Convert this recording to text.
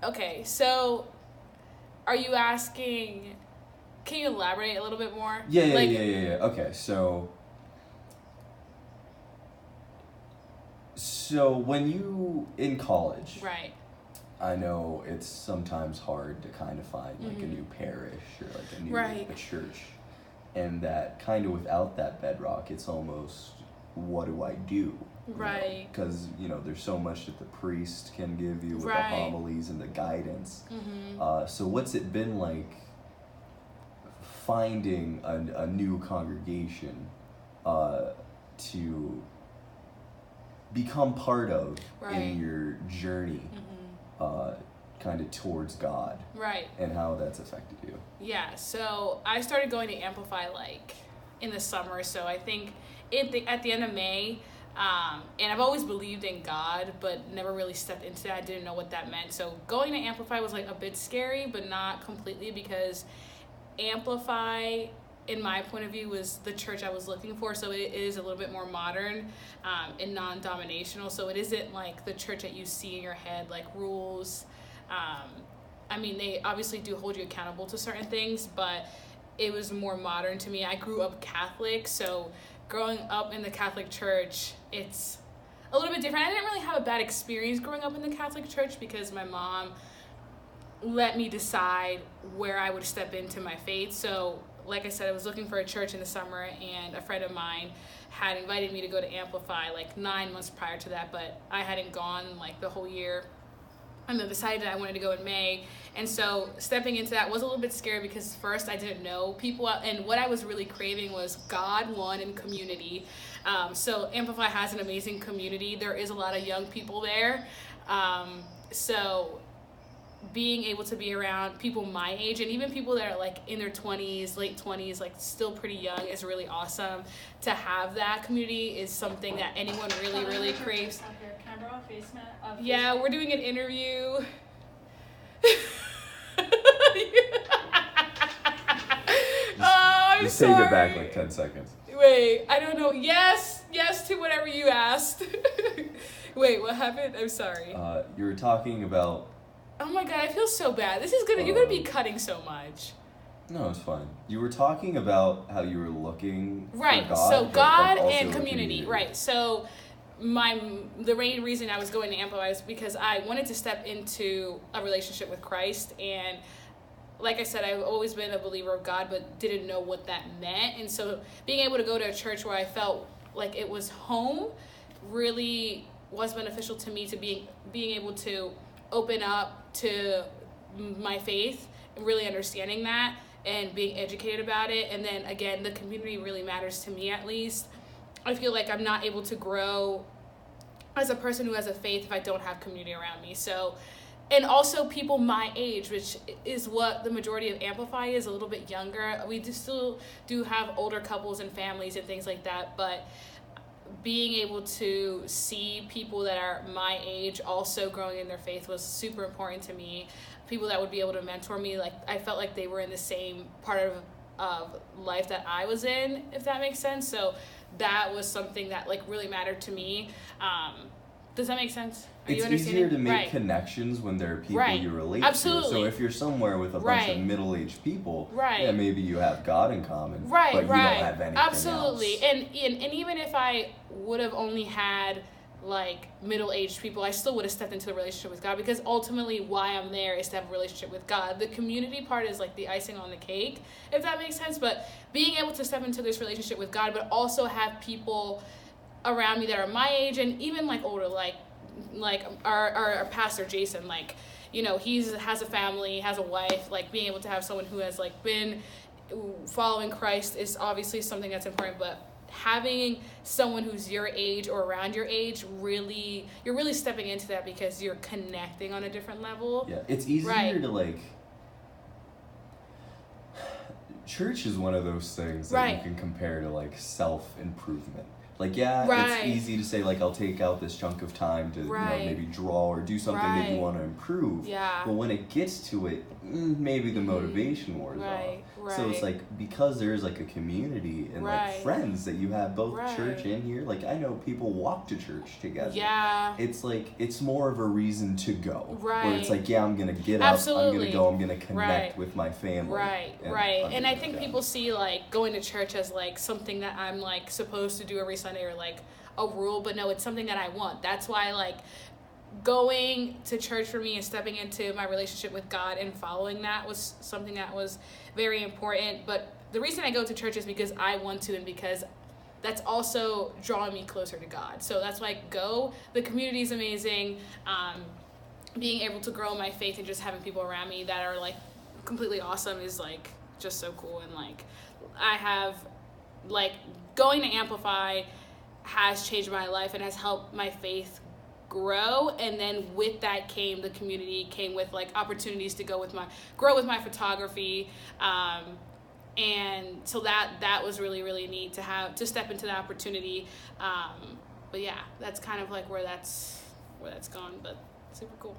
Okay, so are you asking, can you elaborate a little bit more? Yeah. Okay, so when you in college, Right. I know it's sometimes hard to kind of find like a new parish or like a new Right. a church, and that kind of without that bedrock, it's almost what do I do? Right. Because there's so much that the priest can give you with Right. the homilies and the guidance. So what's it been like finding a new congregation to become part of Right. in your journey kind of towards God, Right. and how that's affected you? Yeah, so I started going to Amplify like in the summer, so I think at the end of May, and I've always believed in God, but never really stepped into that. I didn't know what that meant. So going to Amplify was like a bit scary, but not completely, because Amplify, in my point of view, was the church I was looking for. So it is a little bit more modern and non-dominational. So it isn't like the church that you see in your head, like rules. I mean, they obviously do hold you accountable to certain things, but it was more modern to me. I grew up Catholic, so growing up in the Catholic Church, it's a little bit different. I didn't really have a bad experience growing up in the Catholic Church because my mom let me decide where I would step into my faith. So, like I said, I was looking for a church in the summer, and a friend of mine had invited me to go to Amplify like 9 months prior to that, but I hadn't gone like the whole year. And then decided I wanted to go in May. And so stepping into that was a little bit scary because first I didn't know people. And what I was really craving was God, one, and community. So Amplify has an amazing community. There is a lot of young people there. So being able to be around people my age and even people that are like in their 20s, late 20s, like still pretty young, is really awesome. To have that community is something that anyone really, really craves. Yeah, we're doing an interview. I'm just sorry. take it back like 10 seconds. Wait, I don't know. Yes to whatever you asked. Wait, what happened? I'm sorry. You were talking about... Oh my god, I feel so bad. This is gonna. You're gonna be cutting so much. No, it's fine. You were talking about how you were looking right. for God. So God also and community. Right. So the main reason I was going to Amplify is because I wanted to step into a relationship with Christ, and like I said, I've always been a believer of God, but didn't know what that meant. And so being able to go to a church where I felt like it was home really was beneficial to me, to being able to open up to my faith, really understanding that and being educated about it. And then again, the community really matters to me, at least. I feel like I'm not able to grow as a person who has a faith if I don't have community around me. So, and also people my age, which is what the majority of Amplify is, a little bit younger. We still do have older couples and families and things like that, but being able to see people that are my age also growing in their faith was super important to me. People that would be able to mentor me, like I felt like they were in the same part of life that I was in, if that makes sense. So that was something that like really mattered to me. Does that make sense? It's easier to make connections when there are people you relate Absolutely. to. So if you're somewhere with a bunch of middle-aged people, yeah, maybe you have God in common, but you don't have anything Absolutely. else. And even if I would have only had like middle-aged people, I still would have stepped into a relationship with God, because ultimately why I'm there is to have a relationship with God. The community part is like the icing on the cake, if that makes sense. But being able to step into this relationship with God, but also have people around me that are my age and even like older, like our pastor Jason, like, you know, has a family, has a wife. Like being able to have someone who has like been following Christ is obviously something that's important, but having someone who's your age or around your age, you're really stepping into that because you're connecting on a different level. Yeah, it's easier to like... Church is one of those things that you can compare to like self-improvement. Like, it's easy to say, like, I'll take out this chunk of time to, maybe draw or do something that you want to improve. Yeah. But when it gets to it, maybe the motivation wears off. So it's like, because there's like a community and like friends that you have both church and here, like I know people walk to church together. Yeah. It's like, it's more of a reason to go. Where it's like, I'm going to get up, I'm going to go, I'm going to connect with my family. And I think people see like going to church as like something that I'm like supposed to do every Sunday or like a rule, but no, it's something that I want. That's why like going to church for me and stepping into my relationship with God and following that was something that was very important. But the reason I go to church is because I want to, and because that's also drawing me closer to God. So that's why I go. The community is amazing. Being able to grow my faith and just having people around me that are like completely awesome is like just so cool. And like I have like going to Amplify has changed my life and has helped my faith grow. And then with that came the community, came with like opportunities to grow with my photography. And so that was really, really neat to step into that opportunity. But yeah, that's kind of like where that's gone, but super cool.